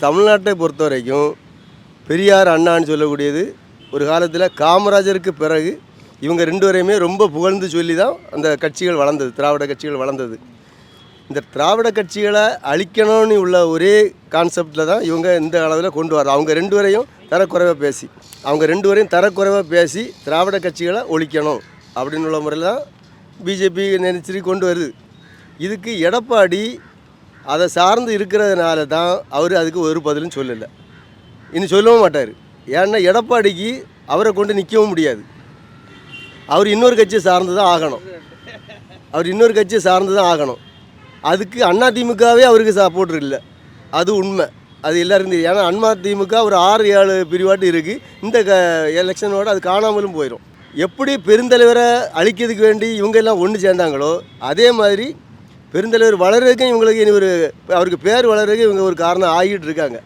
தமிழ்நாட்டை பொறுத்த வரைக்கும் பெரியார் அண்ணான்னு சொல்லக்கூடியது ஒரு காலத்தில் காமராஜருக்கு பிறகு இவங்க ரெண்டு பேரையுமே ரொம்ப புகழ்ந்து சொல்லி தான் அந்த கட்சிகள் வளர்ந்தது, திராவிட கட்சிகள் வளர்ந்தது. இந்த திராவிட கட்சிகளை அழிக்கணும்னு உள்ள ஒரே கான்செப்டில் தான் இவங்க இந்த அளவில் கொண்டு வர்றாங்க. அவங்க ரெண்டு பேரையும் தரக்குறைவாக பேசி திராவிட கட்சிகளை ஒழிக்கணும் அப்படின்னு உள்ள முறையில் தான் பிஜேபி நினைச்சிட்டு கொண்டு வருது. இதுக்கு எடப்பாடி அதை சார்ந்து இருக்கிறதுனால தான் அவர் அதுக்கு ஒரு பதிலும் சொல்லலை, இன்னும் சொல்லவும் மாட்டார். ஏன்னா எடப்பாடிக்கு அவரை கொண்டு நிற்கவும் முடியாது. அவர் இன்னொரு கட்சியை சார்ந்து தான் ஆகணும். அதுக்கு அதிமுகவே அவருக்கு சப்போர்ட் இல்லை, அது உண்மை, அது எல்லாருக்கும் தெரியும். ஏன்னா அதிமுக ஒரு 6-7 பிரிவாட்டு இருக்குது. இந்த எலெக்ஷனோட அது காணாமலும் போயிடும். எப்படி பெருந்தலைவரை அழிக்கிறதுக்கு வேண்டி இவங்க எல்லாம் ஒன்று சேர்ந்தாங்களோ அதே மாதிரி பெருந்தலைவர் வளர்றதுக்கும் இவங்களுக்கு அவருக்கு பேர் வளர்றதுக்கு இவங்க ஒரு காரணம் ஆகிட்டு இருக்காங்க.